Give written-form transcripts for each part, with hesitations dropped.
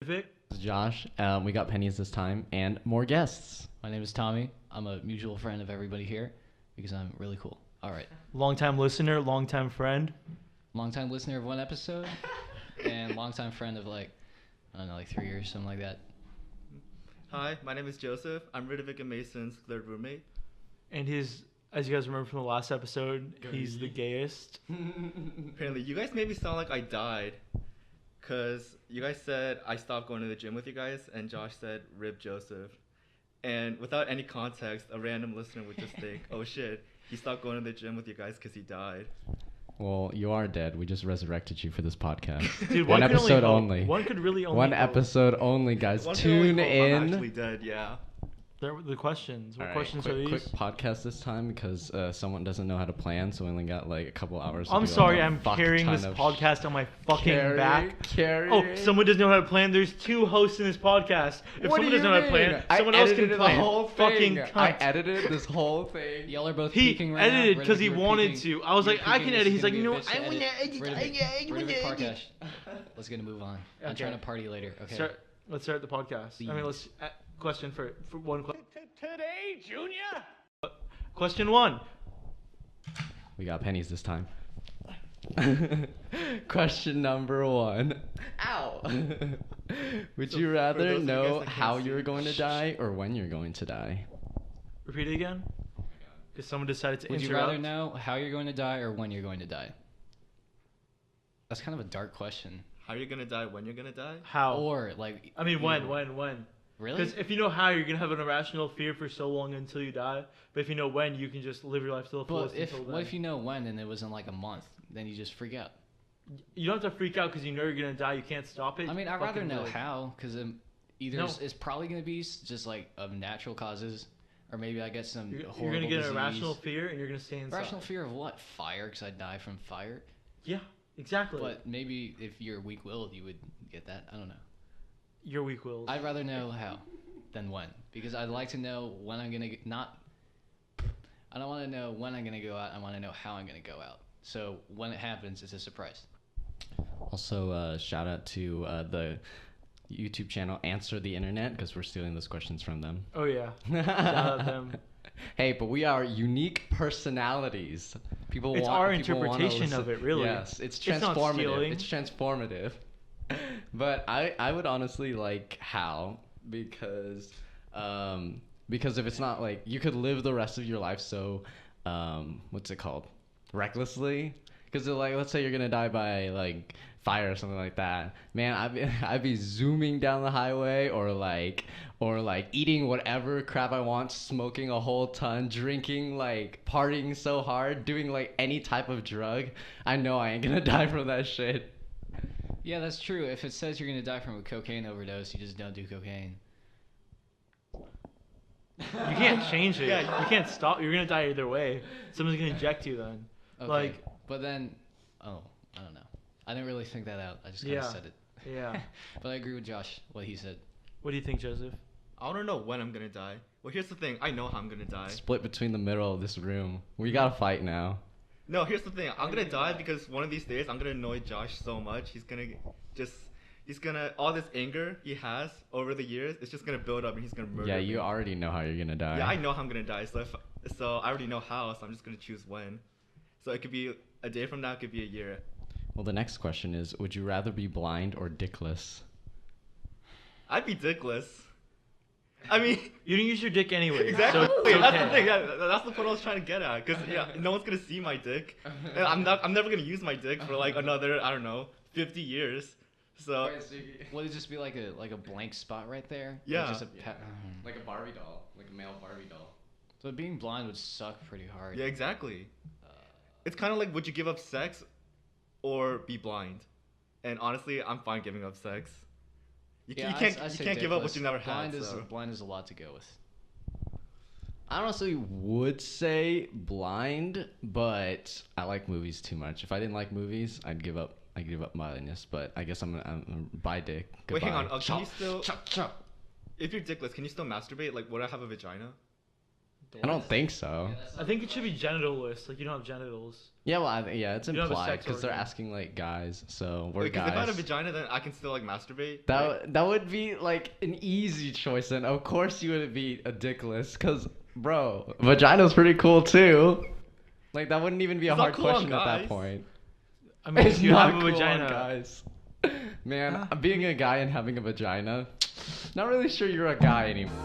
Vic? This is Josh. We got pennies this time and more guests. My name is Tommy. I'm a mutual friend of everybody here because I'm really cool. All right. Long-time listener, long-time friend. Long-time listener of one episode and long-time friend of I don't know, 3 years, something like that. Hi, my name is Joseph. I'm Ritty and Mason's third roommate. And as you guys remember from the last episode, he's the gayest. Apparently, you guys made me sound like I died. Because you guys said I stopped going to the gym with you guys, and Josh said, "Rip Joseph." And without any context, a random listener would just think, oh shit, he stopped going to the gym with you guys because he died. Well, you are dead. We just resurrected you for this podcast. Dude, one episode only. One could really only One hope. episode only, guys. One Tune hope in. I'm actually dead, yeah. There were the questions. What All right, questions quick, are these? Quick podcast this time because someone doesn't know how to plan, so we only got a couple hours. I'm sorry, I'm carrying this podcast on my fucking back. Oh, someone doesn't know how to plan. There's two hosts in this podcast. If What someone do doesn't know you how to plan, mean? someone I else can edited plan. the whole Fucking thing. cunt. I edited this whole thing. Y'all are both He peeking right now. edited because he You were wanted peeking. to. I was You like, were I peeking. can This edit. is He's like, gonna be no, a bitch to I want to edit. Rid of it, Let's get a move on. I'm Okay. trying to party later. Okay. Let's start the podcast. I mean, let's question for one question. Today, Junior? Question one. We got pennies this time. Question number one. Ow! Would So you for rather those of you know guys that can't how see- you're going to die or when you're going to die? Repeat it again. Because someone decided to Would you interrupt. rather know how you're going to die or when you're going to die? That's kind of a dark question. How are you gonna die when you're gonna die? How? Or I mean, you when? know- Really? Because if you know how, you're gonna have an irrational fear for so long until you die. But if you know when, you can just live your life to the But fullest if until then. what if you know when and it was in a month? Then you just freak out. You don't have to freak out because you know you're gonna die. You can't stop it. I mean, I'd Fucking rather know live. how, because either No. it's probably going to be just of natural causes, or maybe I get some horrible You're gonna get disease. an irrational fear and you're gonna stay inside. Irrational fear of what? Fire, because I'd die from fire. Yeah, exactly. But maybe if you're weak-willed, you would get that. I don't know. You're weak-willed. I'd rather know how than when, because I'd like to know when I'm gonna I don't want to know when I'm gonna go out. I want to know how I'm gonna go out. So when it happens, it's a surprise. Also, shout out to the YouTube channel Answer the Internet because we're stealing those questions from them. Oh yeah. Shout out them. Hey, but we are unique personalities. It's our interpretation of it, really. Yes, it's It's not transformative. stealing. It's transformative. But I would honestly like how because if it's not you could live the rest of your life so what's it called, recklessly, because let's say you're gonna die by fire or something like that, man. I'd be zooming down the highway or eating whatever crap I want, smoking a whole ton, drinking, partying so hard, doing any type of drug. I know I ain't gonna die from that shit. Yeah, that's true. If it says you're gonna die from a cocaine overdose, you just don't do cocaine. You can't change it. Yeah. You can't stop. You're gonna die either way. Someone's gonna inject you then. Okay. But then, I don't know. I didn't really think that out. I just kind of Yeah. said it. Yeah. But I agree with Josh, what he said. What do you think, Joseph? I wanna know when I'm gonna die. Well, here's the thing. I know how I'm gonna die. Split between the middle of this room. We gotta fight now. No, here's the thing. I'm gonna die because one of these days I'm gonna annoy Josh so much. He's gonna all this anger he has over the years. It's just gonna build up and he's gonna murder Yeah, me. you already know how you're gonna die. Yeah, I know how I'm gonna die. So I already know how. So I'm just gonna choose when. So it could be a day from now. It could be a year. Well, the next question is: would you rather be blind or dickless? I'd be dickless. I mean, You didn't use your dick anyway. exactly. So it's That's okay. the thing. Yeah, that's the point I was trying to get at. Cause no one's gonna see my dick. And I'm never gonna use my dick for another 50 years. So Would it just be like a blank spot right there? Yeah. Just Like a Barbie doll, like a male Barbie doll. So being blind would suck pretty hard. yeah, exactly. It's kind of like, would you give up sex or be blind? And honestly, I'm fine giving up sex. You can't give up what you never had. Blind is a lot to go with. I honestly would say blind, but I like movies too much. If I didn't like movies, I'd give up blindness. But I guess I'm bi dick. Wait, hang Goodbye. on. Can you still? Chop. If you're dickless, can you still masturbate? Would I have a vagina? I don't think so. I think it should be genitalless. Like you don't have genitals. Yeah, well, yeah, it's You don't have a implied sex because they're organ. asking like guys, so we're Because if I had a guys. vagina, then I can still like masturbate. That would be like an easy choice, and of course you would be a dickless, cause bro, vagina's pretty cool too. Like that wouldn't even be a It's not hard cool on question at that guys. point. I mean, It's you not have a cool on vagina. guys. Man, being a guy and having a vagina, not really sure you're a guy anymore.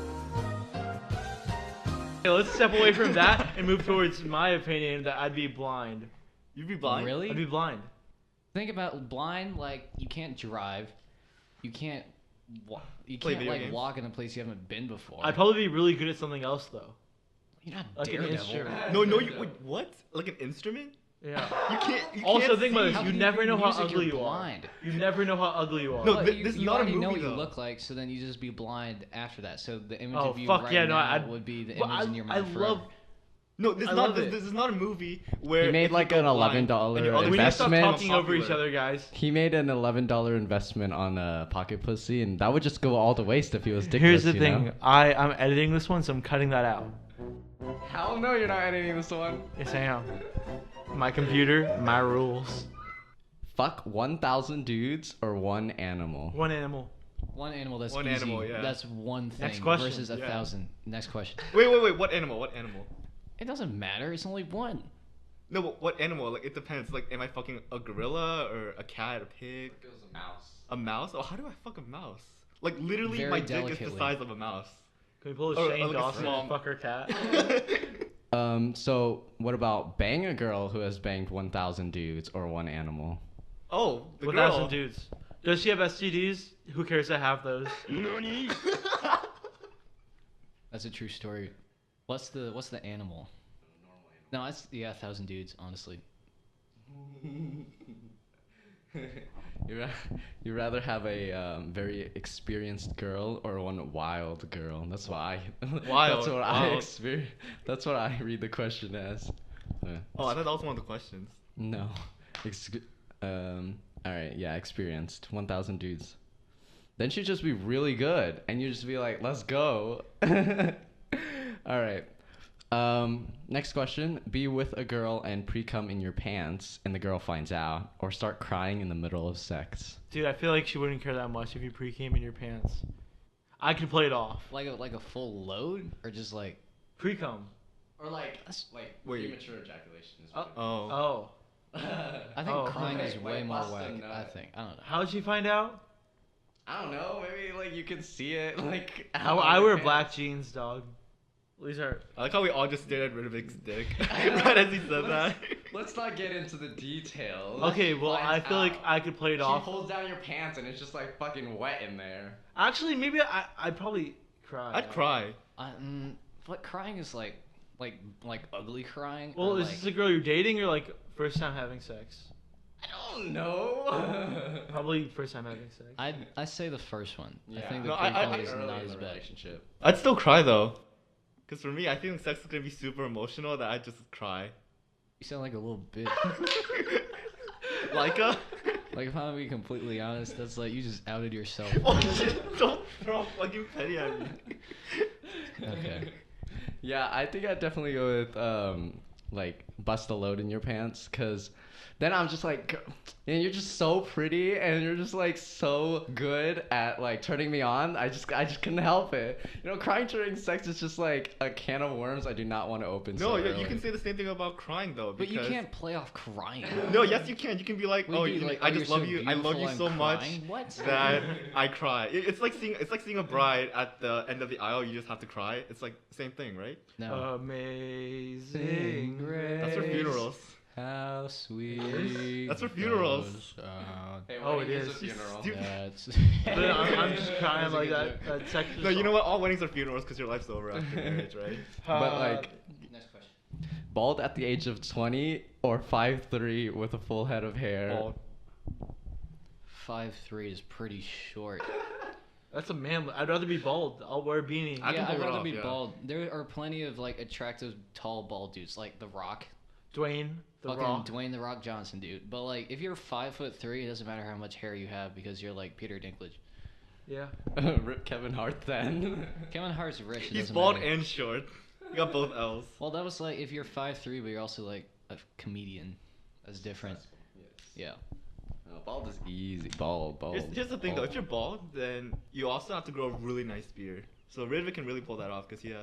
Okay, let's step away from that and move towards my opinion that I'd be blind. You'd be blind. Really? I'd be blind. Think about blind. Like you can't drive, you can't Play video like games? walk in a place you haven't been before. I'd probably be really good at something else though. You're not Like an Daredevil. instrument. No, wait, what? Like an instrument? Yeah. You can't. You Also, can't think about see. this. How You can you never do know how music? ugly You're you are. blind. You never know how ugly you are. No, Well, this is you not a already know movie, what you though. look like, so then you just be blind after that. So the image Oh of you fuck right yeah! No, now I'd. would be the But image in your I mind love. forever. No, this I is not. love This, it. this is not a movie where He made if like you an go blind $11 and your other We need to stop investment. talking over each popular. other, guys. He made an $11 investment on pocket pussy, and that would just go all to waste if he was dickless. Here's the you thing. know? I'm editing this one, so I'm cutting that out. Hell no, you're not editing this one. Yes, I am. My computer, my rules. Fuck 1,000 dudes or one animal. One animal. One animal. That's One easy. animal, yeah. That's one thing Next question. versus Yeah. 1,000. Next question. Wait. What animal? What animal? It doesn't matter. It's only one. No, but what animal? Like it depends. Like, am I fucking a gorilla or a cat, a pig, It was a mouse. a mouse? Oh, how do I fuck a mouse? Like literally, Very my dick is delicately. the size of a mouse. Can we pull a Or, Shane like a Dawson small- and fuck her cat? So what about bang a girl who has banged 1,000 dudes or one animal? Oh, the 1,000 girl. dudes. Does she have STDs? Who cares to have those? That's a true story. What's the animal? No, it's 1,000 dudes. Honestly, You rather have a very experienced girl or one wild girl? That's why. Wild, That's what wild. That's what I read the question as. Oh, I thought that was one of the questions. No. All right. Yeah, experienced. 1,000 dudes. Then she'd just be really good, and you'd just be like, "Let's go." All right. Next question: be with a girl and pre-cum in your pants, and the girl finds out, or start crying in the middle of sex. Dude, I feel like she wouldn't care that much if you pre-came in your pants. I could play it off. like a full load, or just like Pre-cum. Or like Wait. premature ejaculation. Is what Oh. Oh. I think Oh. crying is Wait, way more bust a whack. nut. I think. I don't know. How'd she find out? I don't know. Maybe like you can see it. Like I wear black jeans, dog. These are. I like how we all just stared at Riddick's dick right as he said that. Let's not get into the details. Okay, well, I Finds feel like out. I could play it She off. pulls down your pants and it's just like fucking wet in there. Actually, maybe I'd probably cry. I'd cry. But crying is like ugly crying. Well, or is like, this a girl you're dating or like first time having sex? I don't know. Probably first time having sex. I say the first one. I Yeah. think the No, I- pre-cum I- is Early not in as the bad. relationship. I'd still cry though. Cause for me, I think sex is gonna be super emotional that I'd just cry. You sound like a little bitch. Laika? Like if I'm gonna be completely honest, that's like you just outed yourself. Oh shit! Don't throw fucking petty at me. Okay. Yeah, I think I'd definitely go with like bust a load in your pants, cause then I'm just like, and you're just so pretty and you're just like so good at like turning me on. I just couldn't help it. You know, crying during sex is just like a can of worms I do not want to open. No, so you early. can say the same thing about crying though. But you because- can't play off crying. No, yes you can. You can be like, What oh, do you do, you, like, I oh, just you're love so you. I love you beautiful, so I'm much crying? What? that I cry. It's like seeing a bride at the end of the aisle. You just have to cry. It's like same thing, right? No. Amazing grace. That's for grace. funerals. How sweet. That's for funerals. the sound Hey, Oh, wedding it a is. funeral. Dude. That's- But I'm just crying That's a like good that. That sex. No, you know what? All weddings are funerals because your life's over after marriage, right? But like Next question. bald at the age of 20 or 5'3" with a full head of hair. Bald. 5'3" is pretty short. That's a man. I'd rather be bald. I'll wear a beanie. I can Yeah, pull I'd it rather off, be yeah. bald. There are plenty of like attractive tall bald dudes, like The Rock. Dwayne the Fucking Rock. Dwayne The Rock Johnson, dude. But like, if you're 5'3", it doesn't matter how much hair you have because you're like Peter Dinklage. Yeah. Rip Kevin Hart then. Kevin Hart's rich. It He's doesn't bald matter. and short. You got both L's. Well, that was like if you're 5'3", but you're also like a comedian. That's different. Yes. Yeah. No, bald is easy. Bald. Here's the thing though. If you're bald, then you also have to grow a really nice beard. So Riddick can really pull that off because he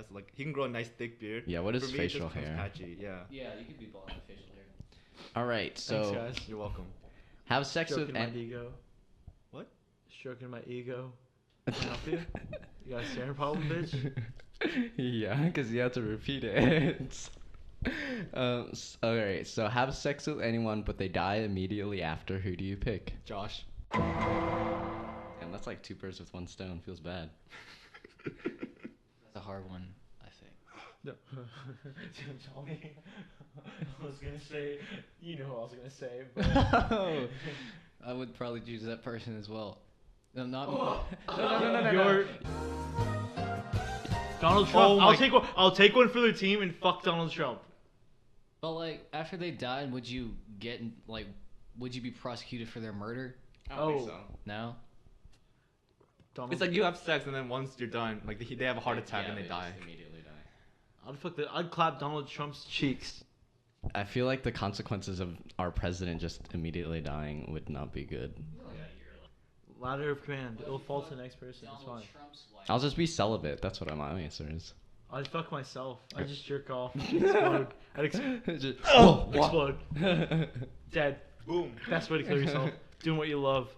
can grow a nice thick beard. Yeah. What is For me, facial it just becomes hair? patchy. Yeah. Yeah, you could be bald with facial hair. All right. So Thanks, guys. You're welcome. have sex Stroking with my ego. What? Stroking my ego. Can I help you? You got a staring problem, bitch? Yeah, because you have to repeat it. Alright, so have sex with anyone, but they die immediately after. Who do you pick? Josh. And that's like 2 birds with 1 stone. Feels bad. That's a hard one, I think. No. Tell me. I was gonna say, you know what I was gonna say, but I would probably choose that person as well. No, not. no. You're Donald Trump. I'll take one for the team and fuck Donald Trump. But like, after they died, would you would you be prosecuted for their murder? I don't think so. No. Donald It's like you have sex and then once you're done, like they have a heart attack and they die. Just immediately die. I'd clap Donald Trump's cheeks. I feel like the consequences of our president just immediately dying would not be good. Ladder of command. It'll fall to the next person. It's fine. I'll just be celibate. That's what my answer is. I'd fuck myself. I'd just jerk off. Explode. I'd Just- explode. Dead. Boom. Best way to kill yourself. Doing what you love.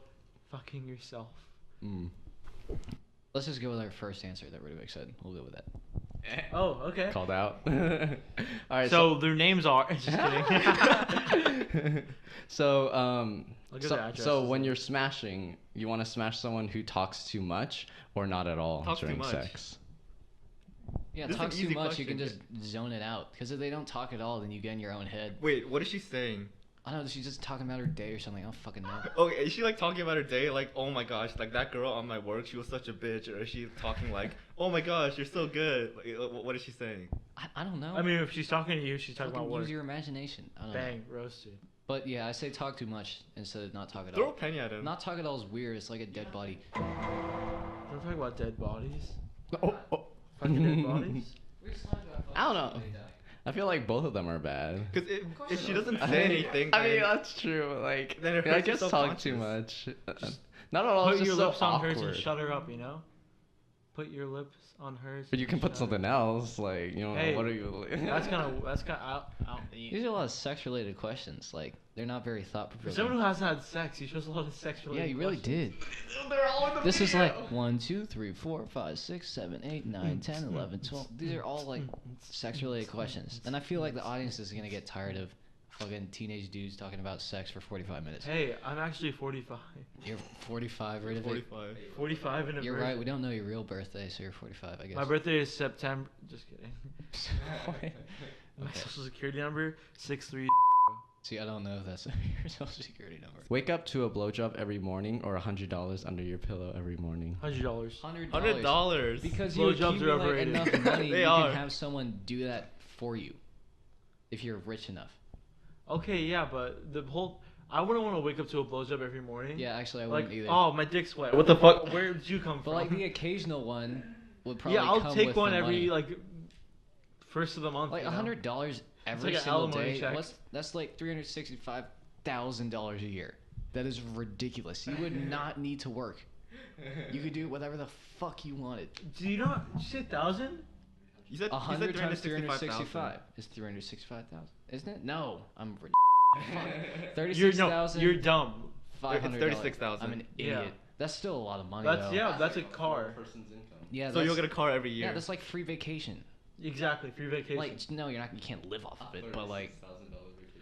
Fucking yourself. Mm. Let's just go with our first answer that Riddick said. We'll go with that. Oh, okay. Called out. All right. So their names are. Just kidding. So I'll give their addresses. so when you're smashing, you want to smash someone who talks too much or not at all Talks too during much. sex. Yeah, This is an talks too easy much, you can question. just zone it out. Because if they don't talk at all, then you get in your own head. Wait, what is she saying? I don't know, she's just talking about her day or something. I don't fucking know. Okay, is she like talking about her day? Like, oh my gosh, like that girl on my work, she was such a bitch. Or is she talking like, oh my gosh, you're so good? Like, what is she saying? I don't know. I mean, if she's talking to you, she's talking Fucking about work. use your imagination. I don't know. Bang, roasted. But yeah, I say talk too much instead of not talk at Throw a all. penny at him. Not talk at all is weird. It's like a dead body. Don't talk about dead bodies. Oh. Fucking dead bodies. I don't know. I feel like both of them are bad. Because if she doesn't say anything, I mean, then- that's true. Like, Then it I hurts your guess talk too much. self-conscious. Not at all. Put It's your just so lips on hers awkward. and shut her up, you know? Put your lips on hers. But you and can put shut something her. else, like, you know, Hey, what are you? That's kind of out. These are a lot of sex-related questions. Like, they're not very For thought-provoking. someone who hasn't had sex, you chose a lot of sex related. Yeah, you really did. They're all in the This is like 1, 2, 3, 4, 5, 6, 7, 8, 9, 10, 11, 12. These are all like sex-related questions, and I feel like the audience is gonna get tired of fucking teenage dudes talking about sex for 45 minutes. Hey, I'm actually 45. You're 45, right? 45. 45 in a You're birth- right. We don't know your real birthday, so you're 45, I guess. My birthday is September. Just kidding. My Okay. social security number 63. See, I don't know if that's your social security number. Wake up to a blowjob every morning or $100 under your pillow every morning. $100. $100. Because you Blowjobs are accumulate overrated. enough money, They you are. can have someone do that for you. If you're rich enough. Okay, yeah, but the whole. I wouldn't want to wake up to a blowjob every morning. Yeah, actually, I Like, wouldn't either. oh, my dick's wet. What the fuck? Where did you come But from? like the occasional one would probably yeah, I'll come take with one the every money. like first of the month. Like you know? $100 every like an single alimony day. check. That's like $365,000 a year. That is ridiculous. You would not need to work. You could do whatever the fuck you wanted. Do you not? Did you say 1,000? You said 100 times 365,000. 365 is 365,000, isn't it? No, I'm fuck. You're 36,000. you're dumb. $500. 36,000. I'm an Yeah. idiot. That's still a lot of money. That's though. yeah. That's a car. Person's income. Yeah. So that's, you'll get a car every year. Yeah, that's like free vacation. Exactly, free vacation. Like no, you're not. You can't live off of it. But like, vacation.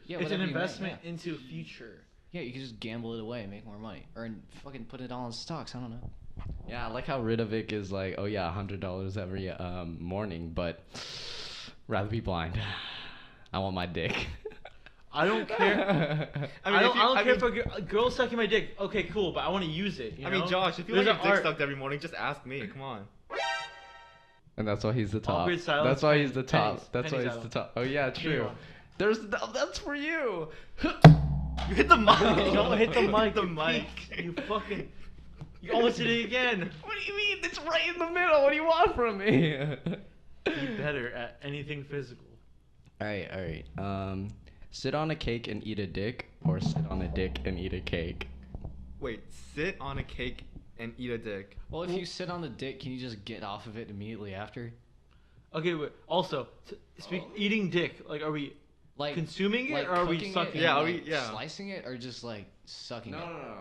yeah, it's an whatever you make, investment yeah. into future. Yeah, you can just gamble it away and make more money, or fucking put it all in stocks. I don't know. Yeah, I like how Riddick is like, oh yeah, $100 every morning, but rather be blind. I want my dick. I don't care. I mean, I if don't, you- I don't I care mean- if a girl sucking my dick. Okay, cool, but I want to use it. You I know? mean, Josh, if you There's want your an dick art- sucked every morning, just ask me. Come on. And that's why he's the top. Awkward silence, That's why he's the pennies, top. That's why pennies he's the out. top. Oh yeah, Give me true. one. That's for you. You hit the mic. Don't hit the mic. The you mic. peak. You fucking. You almost did it again. What do you mean? It's right in the middle. What do you want from me? be better at anything physical? All right. Sit on a cake and eat a dick, or sit on a dick and eat a cake. Wait, sit on a cake and eat a dick. Well, if you sit on the dick, can you just get off of it immediately after? Okay, but also, eating dick. Like, are we Like consuming it, like or are we cooking it sucking and, it? Yeah, like, yeah. slicing it or just like sucking No.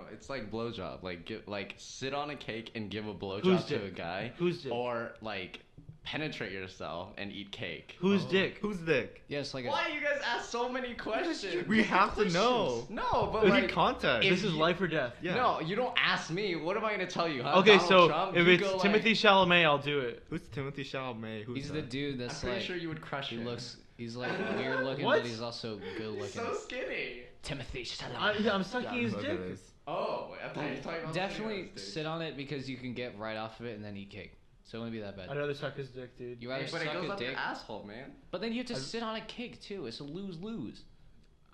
it? It's like blowjob. Like sit on a cake and give a Whose blowjob to dick? a guy. Whose dick? Or like penetrate yourself and eat cake. Whose dick? Whose dick? Yeah, it's like Why do you guys ask so many questions? We have to know. No, but We like need context. This is life or death. Yeah. no, you don't ask me. What am I gonna tell you? Huh? Okay, Donald so Trump? if You it's go, Timothy Chalamet, I'll do it. Who's Timothy Chalamet? Who's he's that? the dude I'm that's pretty like sure you would crush he him. looks he's like weird looking, What? but he's also good He's looking. so skinny. Timothy Chalamet. I'm sucking his Yeah, dick. that is. Oh, I thought you were talking about Definitely cigarettes, dude. sit on it because you can get right off of it and then eat cake. So it wouldn't be that bad. I'd rather suck his dick, dude. You rather But it suck goes a up your dick, asshole, man. but then you have to I'd- sit on a cake too. It's a lose-lose.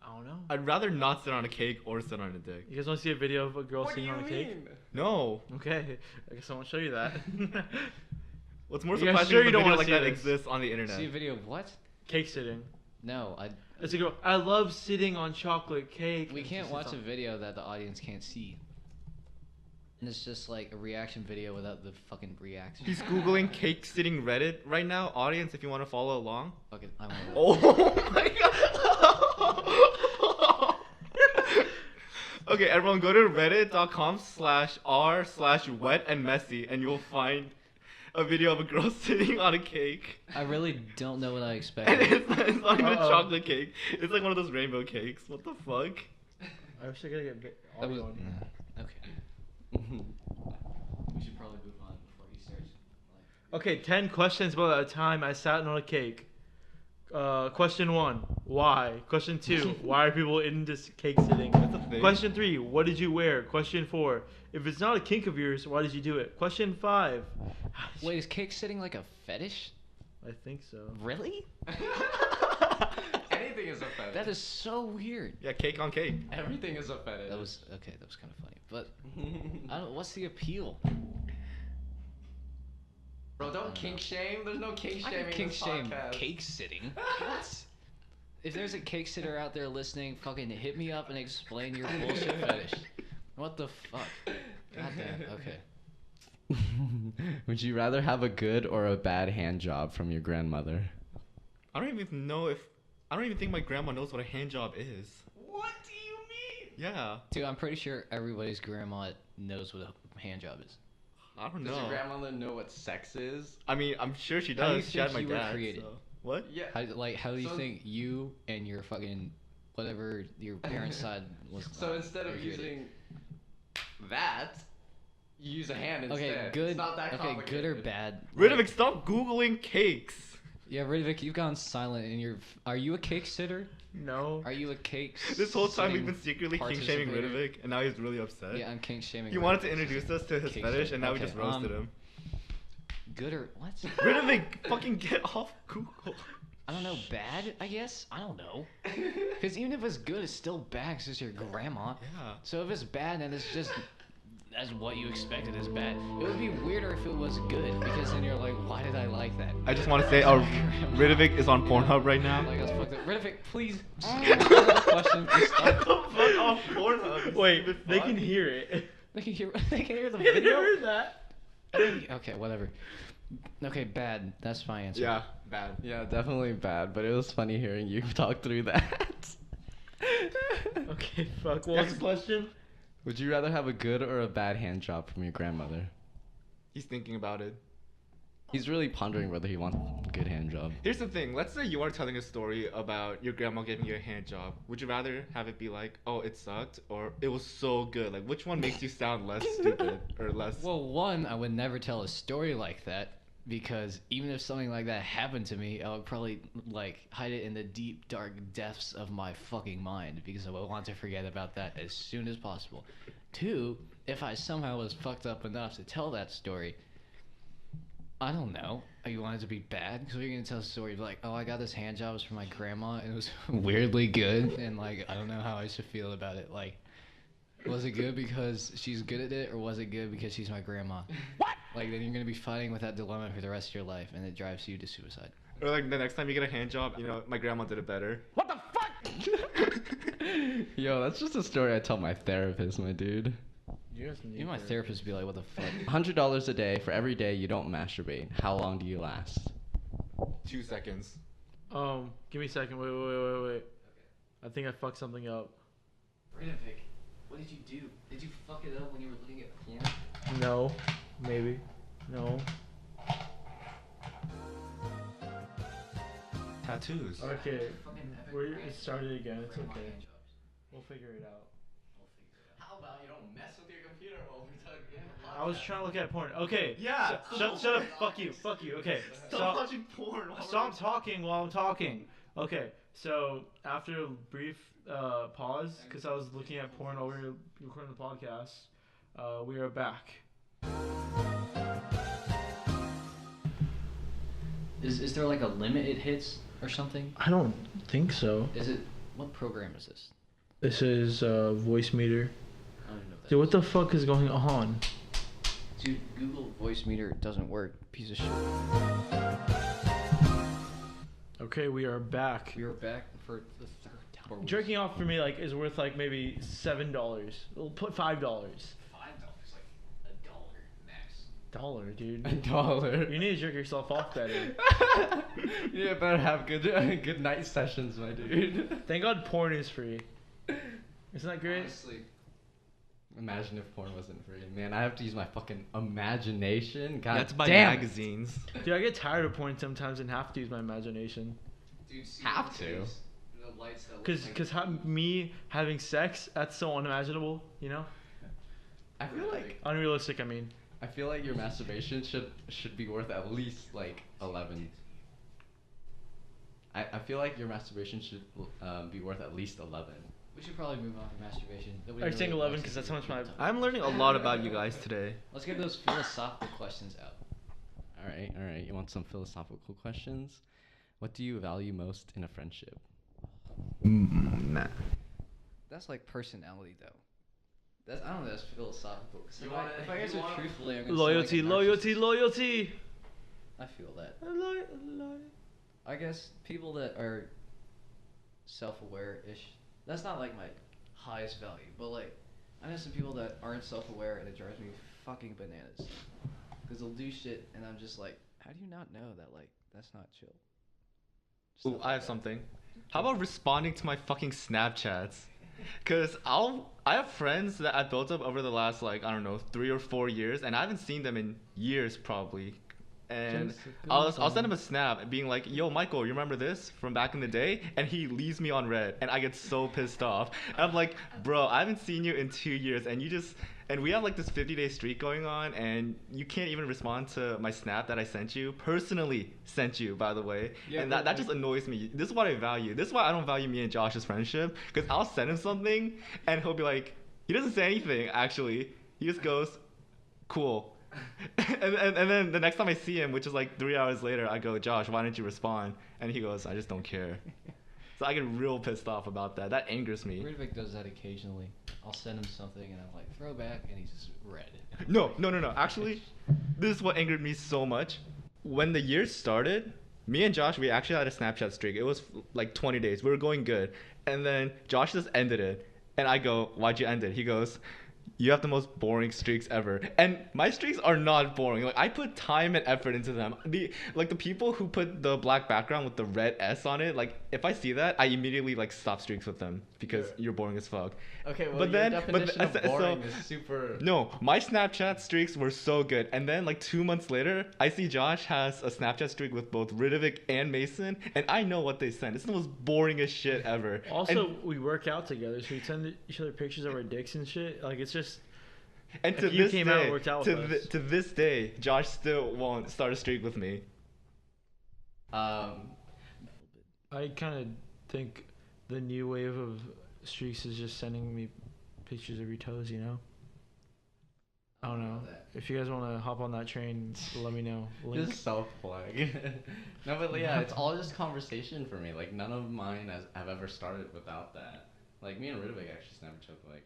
I don't know. I'd rather not sit on a cake or sit on a dick. You guys want to see a video of a girl What do sitting you on a cake? mean? No. Okay, I guess I won't show you that. What's more You guys surprising sure is you a don't video wanna like see that this? exists on the internet. See a video of what? Cake sitting. No, It's a girl. I love sitting on chocolate cake. we And can't she watch sits a on- video that the audience can't see. And it's just like a reaction video without the fucking reaction. He's googling cake sitting Reddit right now. Audience, if you want to follow along. Fucking, I want Oh my god. Okay, everyone go to reddit.com/r/wet and messy and you'll find a video of a girl sitting on a cake. I really don't know what I And expected. it's not even a Uh-oh. chocolate cake. It's like one of those rainbow cakes. What the fuck? I wish I could get That audio was, on here. okay. We should probably move on before he starts. Okay, 10 questions about a time I sat on a cake. Question 1, why? Question 2, why are people into cake sitting? That's a thing. Question 3, what did you wear? Question 4, if it's not a kink of yours, why did you do it? Question 5, Wait, is cake sitting like a fetish? I think so. Really? Anything is a fetish. That is so weird. Yeah, cake on cake. Everything is a fetish. That was okay. That was kind of funny, but I don't. What's the appeal? Bro, don't kink shame. There's no kink I shaming can in kink this shame podcast. cake sitting. What? If there's a cake sitter out there listening, fucking hit me up and explain your bullshit fetish. What the fuck? Goddamn. Okay. Would you rather have a good or a bad hand job from your grandmother? I don't even know if. I don't even think my grandma knows what a hand job is. What do you mean? Yeah. Dude, I'm pretty sure everybody's grandma knows what a hand job is. I don't Does know. your grandmother know what sex is? I mean, I'm sure she How do you does. She had think my you were dad. created? So. What? Yeah. How do you So- think you and your fucking whatever your parents' side was? So instead of created? using that, you use a hand instead. Okay, good. It's not that Okay, good or complicated. bad? Riddick, stop googling cakes. Yeah, Riddick, you've gone silent and are you a cake sitter? No. Are you a cake This whole time we've sitting been secretly king shaming participator? Riddick, and now he's really upset. Yeah, I'm kink shaming. He wanted Riddick. to introduce us to his Cake fetish, sitter. and now we Okay, just roasted him. Good or what? Riddick, fucking get off Google. I don't know. Bad, I guess. I don't know. Because even if it's good, it's still bad 'cause it's your grandma. Yeah. So if it's bad, then it's just that's what you expected as bad. It would be weirder if it was good because then you're like, why did I like that? I just want to say, Riddick is on Pornhub right now. Like that's fucked up. Riddick, please. Question. Just Get the stop. fuck off Pornhub. Wait, stupid they fuck. can hear it. They can hear. They can hear the You video. heard that? Okay, whatever. Okay, bad. That's my answer. Yeah, bad. Yeah, definitely bad, but it was funny hearing you talk through that. Okay, fuck. What was the question? Would you rather have a good or a bad hand job from your grandmother? He's thinking about it. He's really pondering whether he wants a good hand job. Here's the thing. Let's say you are telling a story about your grandma giving you a hand job. Would you rather have it be like, oh, it sucked, or it was so good? Like, which one makes you sound less stupid or less? Well, one, I would never tell a story like that because even if something like that happened to me, I would probably like hide it in the deep, dark depths of my fucking mind because I would want to forget about that as soon as possible. Two, if I somehow was fucked up enough to tell that story, I don't know. You want it to be bad? Because you're going to tell a story like, oh, I got this hand job from my grandma and it was weirdly good. And like, I don't know how I should feel about it. Like, was it good because she's good at it or was it good because she's my grandma? What? Like then you're gonna be fighting with that dilemma for the rest of your life, and it drives you to suicide. Or like the next time you get a hand job, you know, my grandma did it better. What the fuck? Yo, that's just a story I tell my therapist, my dude. You guys need Even my therapist would be like, "What the fuck?" $100 a day for every day you don't masturbate. How long do you last? 2 seconds. Give me a second. Wait. I think I fucked something up. Riddick, what did you do? Did you fuck it up when you were looking at porn? No. Maybe. No. Tattoos. Okay. Fucking epic We're brand. started again. It's Grandma okay. hand jobs. We'll figure it out. How about you don't mess with your computer while we're talking? I was trying to look at porn. Okay. Yeah. Shut up. Fuck you. Okay. Stop watching porn. Stop talking while I'm talking. Okay. So after a brief pause, because I was looking at porn while we were recording the podcast, we are back. Is there like a limit it hits or something? I don't think so. Is it? What program is this? This is voice meter. I don't even know what that Dude, what is. the fuck is going on? Dude, Google voice meter doesn't work. Piece of shit. Okay, we are back. We are back for the third time. Jerking off for me like is worth like maybe $7. We'll put $5. $5, like $1 max. $1, dude. $1. You need to jerk yourself off better. You better have good night sessions, my dude. Thank God porn is free. Isn't that great? Honestly, Imagine if porn wasn't free. Man, I have to use my fucking imagination. God You have to buy damn. magazines. Dude, I get tired of porn sometimes and have to use my imagination. dude, see Have to. The lights that look Cause me having sex, that's so unimaginable, you know? I feel like Unrealistic, I mean. your masturbation should be worth at least like 11. I feel like your masturbation should be worth at least 11. We should probably move on from masturbation. Nobody Are you saying really 11? likes Because it. that's how much my. I'm learning a lot about you guys today. Let's get those philosophical questions out. All right. You want some philosophical questions? What do you value most in a friendship? Nah. That's like personality, though. That's I don't know. That's philosophical. 'Cause You if wanna- I you answer wanna- truthfully, I'm gonna Loyalty, sound like a loyalty, narcissist. loyalty. I feel that. Loyalty. I guess people that are self-aware-ish. That's not like my highest value, but like I know some people that aren't self-aware, and it drives me fucking bananas. Because they'll do shit, and I'm just like, how do you not know that like that's not chill? Ooh, Stuff I like have that. something. How about responding to my fucking Snapchats? Cause I have friends that I built up over the last like I don't know 3 or 4 years, and I haven't seen them in years probably. And Just a I'll send him a snap being like, "Yo, Michael, you remember this from back in the day?" And he leaves me on red, and I get so pissed off. And I'm like, "Bro, I haven't seen you in 2 years, and we have like this 50-day streak going on, and you can't even respond to my snap that I sent you. Personally sent you, by the way. Yeah, and but that just annoys me. This is what I value. This is why I don't value me and Josh's friendship. Because I'll send him something, and he'll be like, he doesn't say anything, actually. He just goes, cool. and then the next time I see him, which is like 3 hours later, I go, Josh, why didn't you respond? And he goes, I just don't care. So I get real pissed off about that. That angers me. Riddick does that occasionally. I'll send him something, and I'm like, throwback, and he's just red. No. Actually, this is what angered me so much. When the year started, me and Josh, we actually had a Snapchat streak. It was like 20 days. We were going good. And then Josh just ended it. And I go, why'd you end it? He goes, you have the most boring streaks ever. And my streaks are not boring. Like I put time and effort into them. The people who put the black background with the red S on it, like if I see that, I immediately like stop streaks with them because you're boring as fuck. Okay, well, But your then- definition but- of boring is super. No, my Snapchat streaks were so good. And then like 2 months later, I see Josh has a Snapchat streak with both Riddick and Mason, and I know what they send. It's the most boringest shit ever. Also, and, we work out together, so we send each other pictures of our dicks and shit. Like it's just. and if to you this came out and day, worked out with us. to this day, Josh still won't start a streak with me. I kind of think the new wave of streaks is just sending me pictures of your toes, you know? I don't know. If you guys want to hop on that train, let me know. Link. Just self-plug. No, but yeah, it's all just conversation for me. Like, none of mine have ever started without that. Like, me and Riddick actually Snapchat, like,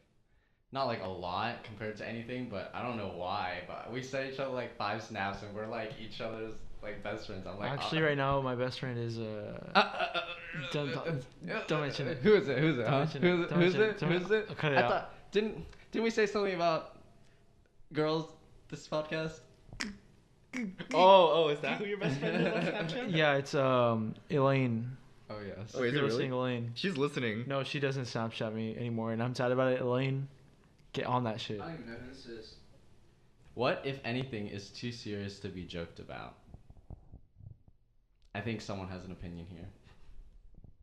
not like a lot compared to anything, but I don't know why. But we send each other like 5 snaps, and we're like each other's like best friends. I'm like, Actually, right now my best friend is don't mention it. Who is it? Who's it? Don't Huh? mention Who's it. it? Don't Who's mention it? it. Who's it? I'll cut it I out. thought didn't we say something about girls this podcast? Oh, is that who your best friend is on Snapchat? Yeah, it's Elaine. Oh yes. Wait, If is you're it listening, really? Elaine. She's listening. No, she doesn't Snapchat me anymore, and I'm sad about it. Elaine, get on that shit. I don't even know who this is. What, if anything, is too serious to be joked about? I think someone has an opinion here.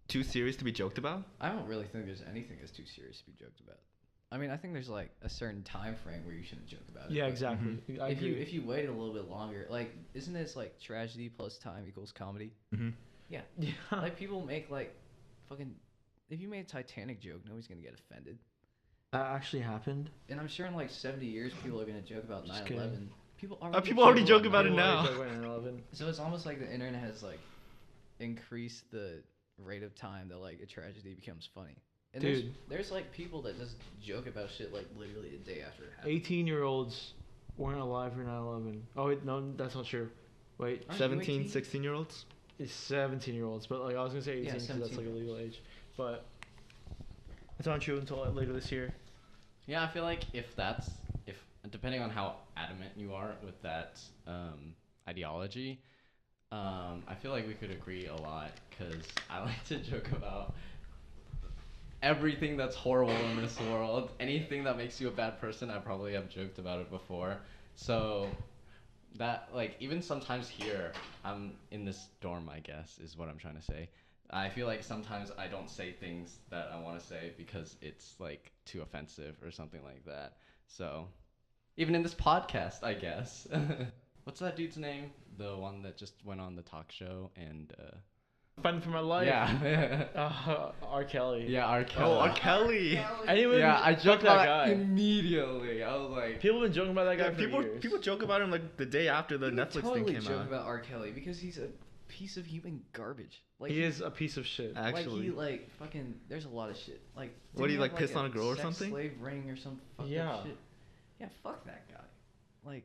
Too serious to be joked about? I don't really think there's anything that's too serious to be joked about. I mean, I think there's like a certain time frame where you shouldn't joke about it. Yeah, but exactly. I If agree. you waited a little bit longer, like, isn't this like tragedy plus time equals comedy? Mm-hmm. Yeah. Yeah. Like people make like fucking. If you made a Titanic joke, nobody's gonna get offended. That actually happened. And I'm sure in like 70 years, people are gonna joke about Just 9/11. kidding. People already. People already joke joke about it People now. already joke about 9/11. So it's almost like the internet has like increased the rate of time that like a tragedy becomes funny. And Dude. there's like people that just joke about shit like literally a day after it happened. 18-year-olds weren't alive for 9/11. Oh wait, no, that's not true. Wait, Aren't you 17, 18? 16-year-olds? it's 17-year-olds, but like I was gonna say 18 Yeah, because that's like a 17. legal age, but it's not true until later this year. Yeah, I feel like if depending on how adamant you are with that ideology, I feel like we could agree a lot because I like to joke about everything that's horrible in this world. Anything that makes you a bad person, I probably have joked about it before. So that, like, even sometimes here, I'm in this dorm, I guess, is what I'm trying to say. I feel like sometimes I don't say things that I want to say because it's, like, too offensive or something like that. So, even in this podcast, I guess. What's that dude's name? The one that just went on the talk show and, Fighting for my life. yeah. R. Kelly. Yeah, R. Kelly. Oh, R. Kelly. Anyone? Yeah, I fuck joked that about guy. it immediately. I was like, People have been joking about that guy Yeah, for people years. people joke about him like the day after the People Netflix totally thing came joke out. about R. Kelly because he's a piece of human garbage. Like he is a piece of shit. Actually. like he fucking. There's a lot of shit. Like What, didn't he, he like, have, pissed on a girl or sex something? Slave ring or some fucked Yeah. up shit. Yeah, fuck that guy. Like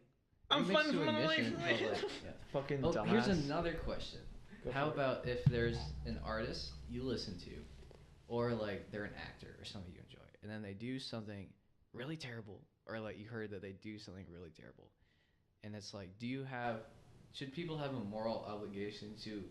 I'm he makes fighting for my ignition, life. but, like, yeah. Fucking Oh, dumbass. here's another question. Go How for it. about if there's an artist you listen to, or like they're an actor or something you enjoy, and then they do something really terrible, or like you heard that they do something really terrible, and it's like, should people have a moral obligation to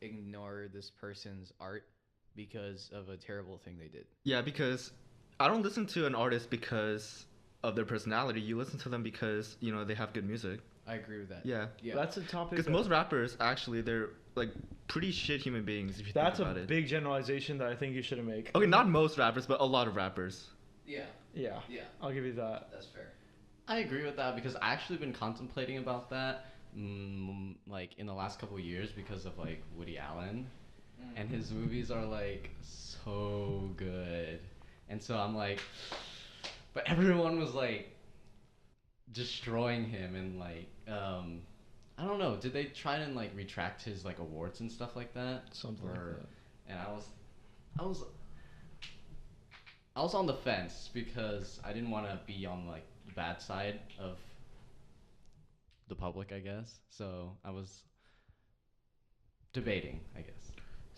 ignore this person's art because of a terrible thing they did? Yeah, because I don't listen to an artist because of their personality. You listen to them because, you know, they have good music. I agree with that. Yeah. Yeah. That's a topic. Because that- most rappers, actually, they're, like, pretty shit human beings if you That's think a about it. big generalization that I think you shouldn't make. Okay, not most rappers, but a lot of rappers. Yeah. Yeah, Yeah. I'll give you that. That's fair. I agree with that because I actually been contemplating about that, like in the last couple of years because of like Woody Allen, and his movies are like so good, and so I'm like, but everyone was like destroying him and like I don't know, did they try and like retract his like awards and stuff like that? Something like that. And I was on the fence because I didn't want to be on like the bad side of the public, I guess. So I was debating, I guess.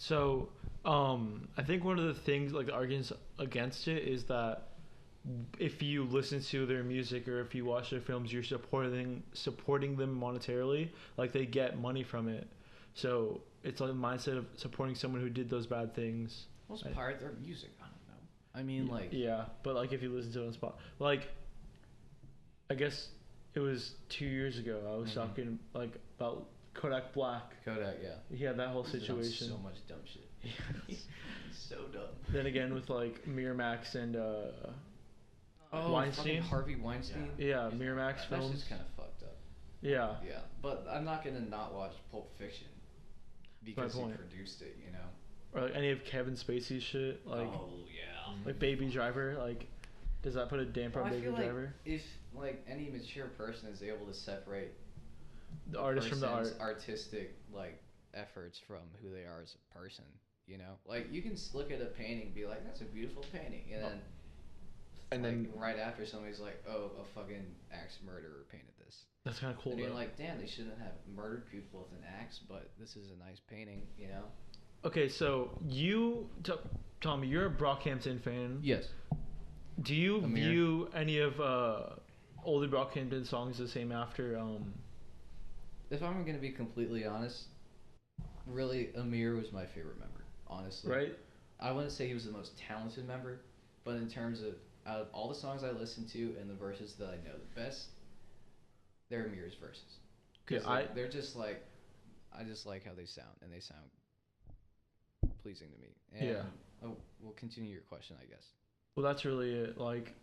So, I think one of the things, like the arguments against it, is that if you listen to their music or if you watch their films, you're supporting them monetarily. Like they get money from it. So it's like the mindset of supporting someone who did those bad things. Well, it's part of their music. I don't know. I mean, like. Yeah, but like if you listen to it on spot, like I guess it was 2 years ago. I was talking like about Kodak Black. Kodak, yeah. He had that whole He's done situation. so much dumb shit. He's so dumb. Then again with like Miramax and Weinstein. Weinstein. Harvey Weinstein. Yeah, Miramax That's films. just kind of fucked up. Yeah. Yeah, but I'm not gonna not watch Pulp Fiction because he point. produced it. You know. Or like any of Kevin Spacey's shit, like yeah. like Baby Driver. Like, does that put a damper on I Baby feel like Driver? if like any mature person is able to separate The artist from the art. person's artistic like efforts from who they are as a person, you know, like you can look at a painting and be like, that's a beautiful painting, and then And like, then right after somebody's like, oh, a fucking axe murderer painted this. That's kind of cool. And you're though. like, damn, they shouldn't have murdered people with an axe, but this is a nice painting, you know? Okay, so Tommy, you're a Brockhampton fan. Yes. Do you Amir? view any of older Brockhampton songs the same after? If I'm going to be completely honest, really, Amir was my favorite member, honestly. Right? I wouldn't say he was the most talented member, but in terms of out of all the songs I listen to and the verses that I know the best, they're Amir's verses. Yeah, They're just like, I just like how they sound, and they sound pleasing to me. And Yeah. We'll continue your question, I guess. Well, that's really it. Like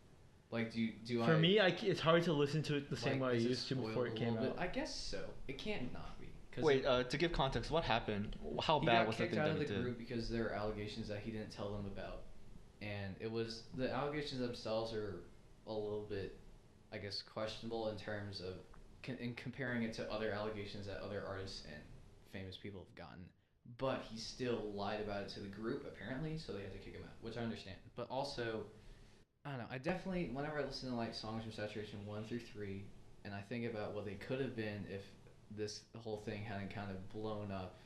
For me, it's hard to listen to it the same way I used to before it came out. I guess so. It can't not be. wait, to give context, what happened? How bad was the thing He got that kicked out he of the did? group because there are allegations that he didn't tell them about, and it was the allegations themselves are a little bit, I guess, questionable in terms of in comparing it to other allegations that other artists and famous people have gotten. But he still lied about it to the group apparently, so they had to kick him out, which I understand. But also, I don't know. I definitely, whenever I listen to like songs from Saturation 1 through 3, and I think about what they could have been if this whole thing hadn't kind of blown up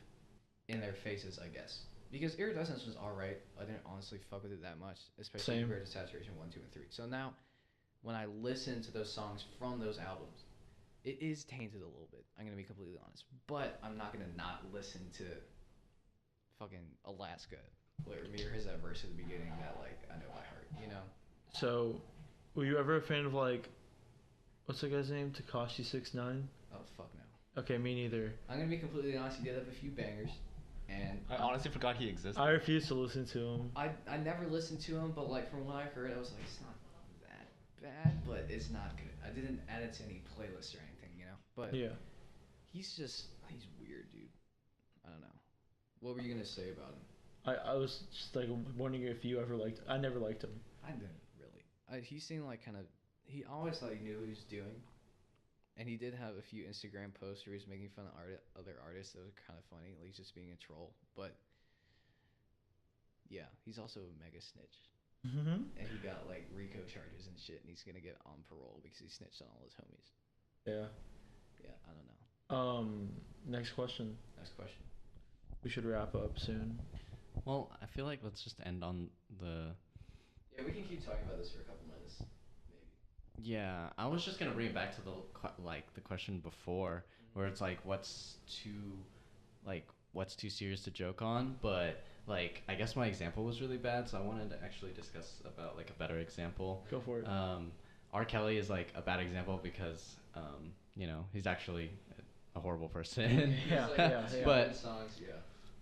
in their faces, I guess. Because Iridescence was alright. I didn't honestly fuck with it that much, especially Same. compared to Saturation 1, 2, and 3. So now, when I listen to those songs from those albums, it is tainted a little bit. I'm going to be completely honest. But I'm not going to not listen to fucking Alaska, where Amir has that verse at the beginning that, like, I know by heart, you know? So, were you ever a fan of like, what's the guy's name? Tekashi 6ix9ine? Oh, fuck no. Okay, me neither. I'm going to be completely honest. He did have a few bangers. And I honestly forgot he existed. I refuse to listen to him. I never listened to him, but like from what I heard, I was like, it's not that bad, but it's not good. I didn't add it to any playlist or anything, you know. But Yeah. he's weird, dude. I don't know. What were you gonna say about him? I was just like wondering if you ever liked. I never liked him. I didn't really. He seemed like kind of. He always thought he knew what he was doing, and he did have a few Instagram posts where he was making fun of other artists. That was kind of funny, like just being a troll. But yeah, he's also a mega snitch, Mm-hmm. and he got like RICO charges and shit, and he's gonna get on parole because he snitched on all his homies. Yeah. Yeah, I don't know. Next question. Next question. We should wrap up soon. Well, I feel like let's just end on the. Yeah, we can keep talking about this for a couple minutes, maybe. Yeah, I was just gonna bring it back to the the question before, where it's like, what's too serious to joke on? But like, I guess my example was really bad, so I wanted to actually discuss about like a better example. Go for it. R. Kelly is like a bad example because he's actually a horrible person. Yeah, It's like yeah, two yeah. good songs, yeah.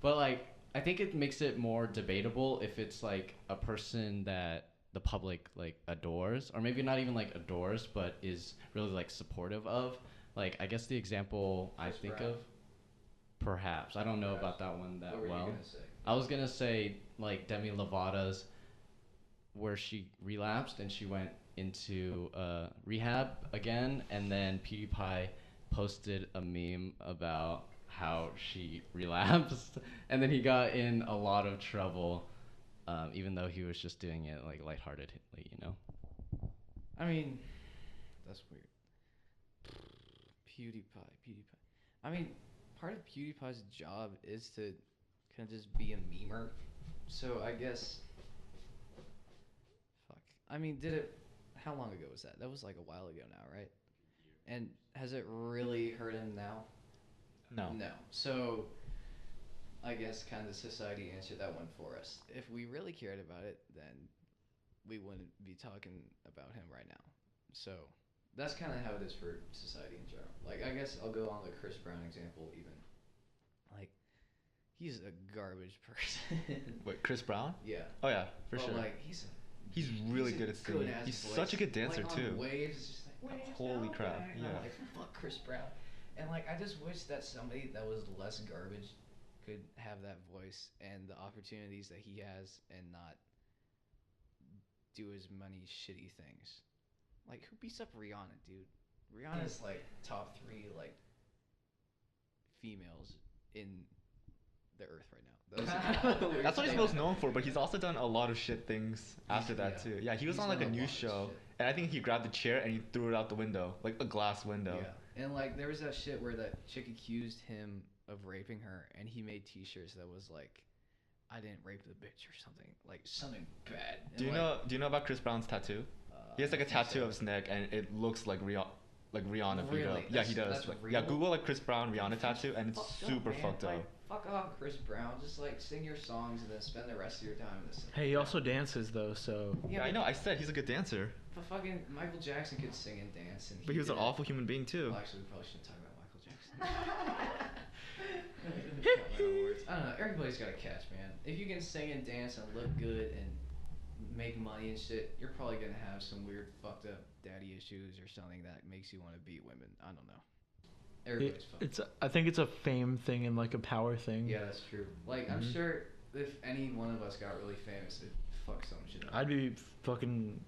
But like, I think it makes it more debatable if it's like a person that the public like adores, or maybe not even like adores, but is really like supportive of. Like, I guess the example I Chris think Brown. of, perhaps I don't know Perhaps. about that one that What were well. you gonna say? I was gonna say like Demi Lovato's, where she relapsed and she went into rehab again, and then PewDiePie posted a meme about how she relapsed, and then he got in a lot of trouble, even though he was just doing it like lightheartedly, you know. I mean, that's weird. PewDiePie. I mean, part of PewDiePie's job is to kind of just be a memer. So I guess. Fuck. I mean, how long ago was that? That was like a while ago now, right? And has it really hurt him now? No. No. So, I guess kind of society answered that one for us. If we really cared about it, then we wouldn't be talking about him right now. So, that's kind of how it is for society in general. Like, I guess I'll go on the Chris Brown example even. Like, he's a garbage person. Wait, Chris Brown? Yeah. Oh yeah, for But, sure. like, He's really a good at singing. good-ass He's voice. such a good dancer like, too. On Waves, it's just like, Waves, Holy no crap, way. And I'm yeah. like, fuck Chris Brown. And like, I just wish that somebody that was less garbage could have that voice and the opportunities that he has and not do as many shitty things. Like, who beats up Rihanna, dude? Rihanna's like top 3 like females in the earth right now. That's what he's most known for, but he's also done a lot of shit things after that too. Yeah, he was He's on like a done a news lot of show, shit. and I think he grabbed the chair and he threw it out the window, like a glass window. Yeah, and like there was that shit where that chick accused him of raping her, and he made T-shirts that was like, "I didn't rape the bitch" or something, like something bad. And Do you know about Chris Brown's tattoo? He has like a I think tattoo so. of his neck, and it looks like Rihanna beat Really? up. Yeah, he That's does. Like, real? yeah, Google like Chris Brown Rihanna tattoo, and it's super man. fucked up. Like, fuck off, Chris Brown. Just like sing your songs and then spend the rest of your time in this. Hey, he also dances though, so Yeah, I know. I said he's a good dancer, But fucking Michael Jackson could sing and dance, and but he was an didn't. awful human being too. Well, actually, we probably shouldn't talk about Michael Jackson. Count my own words. I don't know. Everybody's got a catch, man. If you can sing and dance and look good and make money and shit, you're probably gonna have some weird fucked up daddy issues or something that makes you want to beat women. I don't know. Everybody's fucked. I think it's a fame thing and like a power thing. Yeah, that's true. Like, I'm sure if any one of us got really famous, it'd fuck some shit up. I'd be fucking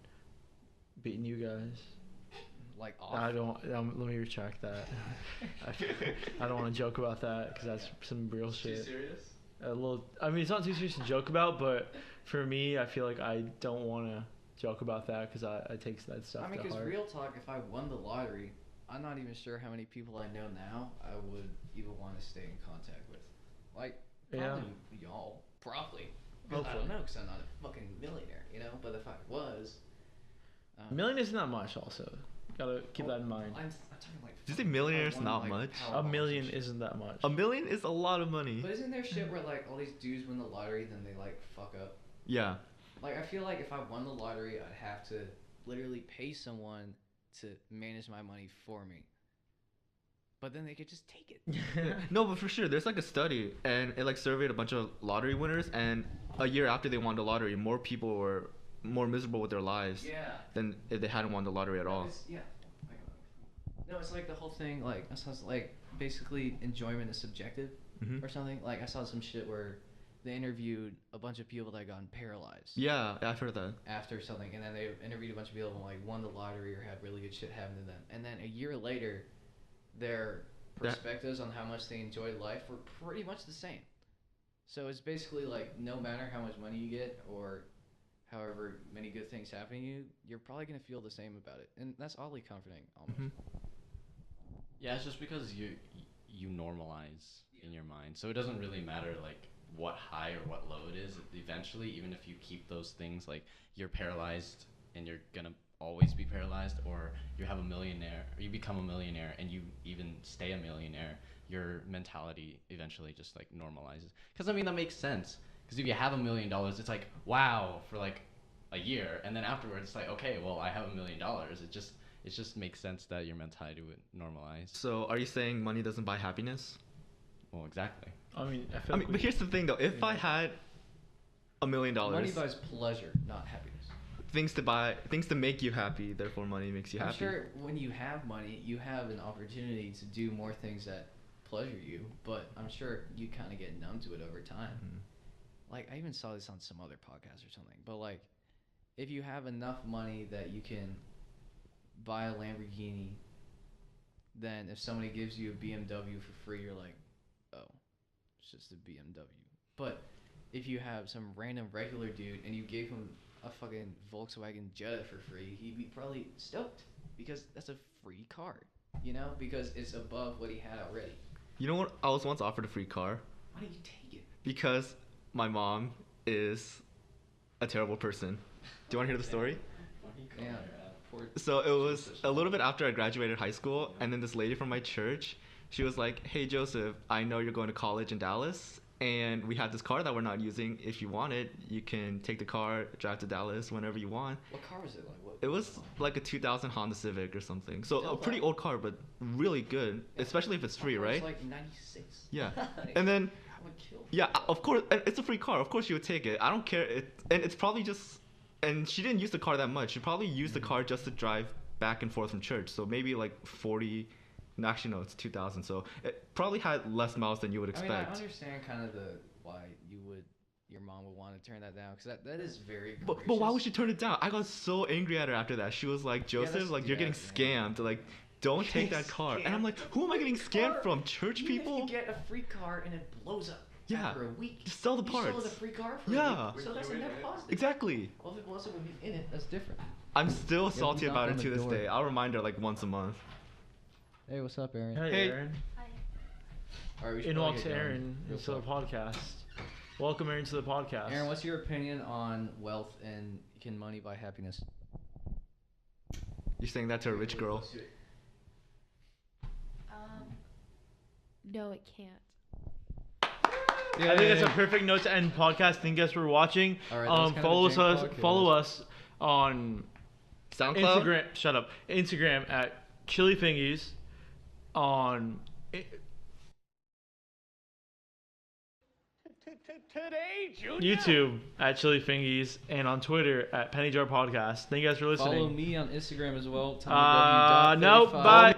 beating you guys. Like, off. I don't. Let me retract that. I don't want to joke about that because that's some real shit. serious? A little. I mean, it's not too serious to joke about, but for me, I feel like I don't want to joke about that because I take that stuff I mean, to because heart. real talk, if I won the lottery, I'm not even sure how many people I know now I would even want to stay in contact with. Like, probably y'all. Probably. 'Cause I don't know, because I'm not a fucking millionaire, you know? But if I was... A million isn't that much, also. Gotta keep that in mind. I'm talking like... Did you say if I millionaire's won, not like, much? Powerball A or million some shit. isn't that much. $1 million is a lot of money. But isn't there shit where, like, all these dudes win the lottery, then they, like, fuck up? Yeah. Like, I feel like if I won the lottery, I'd have to literally pay someone to manage my money for me. But then they could just take it. No, but for sure, there's like a study, and it like surveyed a bunch of lottery winners, and a year after they won the lottery, more people were more miserable with their lives Yeah. than if they hadn't won the lottery at all. Yeah. No, it's like the whole thing, like, it sounds like basically enjoyment is subjective Mhm. or something. Like, I saw some shit where they interviewed a bunch of people that gotten paralyzed Yeah, I've heard that. after something, and then they interviewed a bunch of people who, like, won the lottery or had really good shit happen to them. And then a year later, their perspectives on how much they enjoyed life were pretty much the same. So it's basically like, no matter how much money you get or however many good things happen to you, you're probably going to feel the same about it. And that's oddly comforting, almost. Mhm. Yeah, it's just because you normalize in your mind, so it doesn't really matter like what high or what low it is. Eventually, even if you keep those things, like you're paralyzed and you're gonna always be paralyzed, or you have a millionaire, or you become a millionaire and you even stay a millionaire, your mentality eventually just like normalizes. Because I mean that makes sense. Because if you have $1 million, it's like wow for like a year, and then afterwards it's like okay, well I have $1 million. It just makes sense that your mentality would normalize. So, are you saying money doesn't buy happiness? Well, exactly. I mean, I feel like But here's the thing though: if I had $1 million, Money buys pleasure, not happiness. things to make you happy, therefore money makes you I'm happy. sure when you have money, you have an opportunity to do more things that pleasure you, but I'm sure you kind of get numb to it over time. Mhm. Like, I even saw this on some other podcast or something, but like, if you have enough money that you can buy a Lamborghini, then if somebody gives you a BMW for free, you're like, oh, it's just a BMW. But if you have some random regular dude and you gave him a fucking Volkswagen Jetta for free, he'd be probably stoked because that's a free car, you know, because it's above what he had already. You know what? I was once offered a free car Why don't you take it? because my mom is a terrible person. Do you want to hear the story? Yeah. Poor So it was a little bit after I graduated high school, and then this lady from my church, she was like, "Hey Joseph, I know you're going to college in Dallas, and we have this car that we're not using. If you want it, you can take the car, drive to Dallas whenever you want." What car was it? Like what? It was like a 2000 Honda Civic or something. So Still a pretty that- old car, but really good, Yeah. especially if it's free, It right? was like 96. Yeah. And then I would kill. yeah, of course, and it's a free car. Of course, you would take it. I don't care. And it's probably just, and she didn't use the car that much. She probably used the car just to drive back and forth from church. So maybe like 40. No, actually, no, it's 2000. So it probably had less miles than you would I mean, I expect. understand kind of why your mom would want to turn that down, because that is very. But why would she turn it down? I got so angry at her after that. She was like, Yeah, "Joseph, that's- like you're yeah, getting man. scammed. Like, don't take that car." And I'm like, "Who am I getting scammed from? Church Even people?" if you get a free car and it blows up, Yeah. after a week. Just sell the You parts. sold a free car for Yeah. a week, so that's a net positive. Exactly. Well, if it wasn't with you in it, that's different. I'm still salty knock about on it the to this door. day. I'll remind her like once a month. Hey, what's up, Aaron? Hey, Hey. Aaron. All right, we should In probably walks get going Aaron real into the quick. podcast. Welcome, Aaron, to the podcast. Aaron, what's your opinion on wealth and can money buy happiness? You're saying that to a rich girl? No, it can't. I think that's a perfect note to end podcast. Thank you guys for watching. All right, that was kind of a follow jank us. podcast. Follow us on SoundCloud? Instagram. Shut up. Instagram at Chili Fingies. On YouTube at Chili Fingies, and on Twitter at Penny Jar Podcast. Thank you guys for listening. Follow me on Instagram as well. Nope. Bye.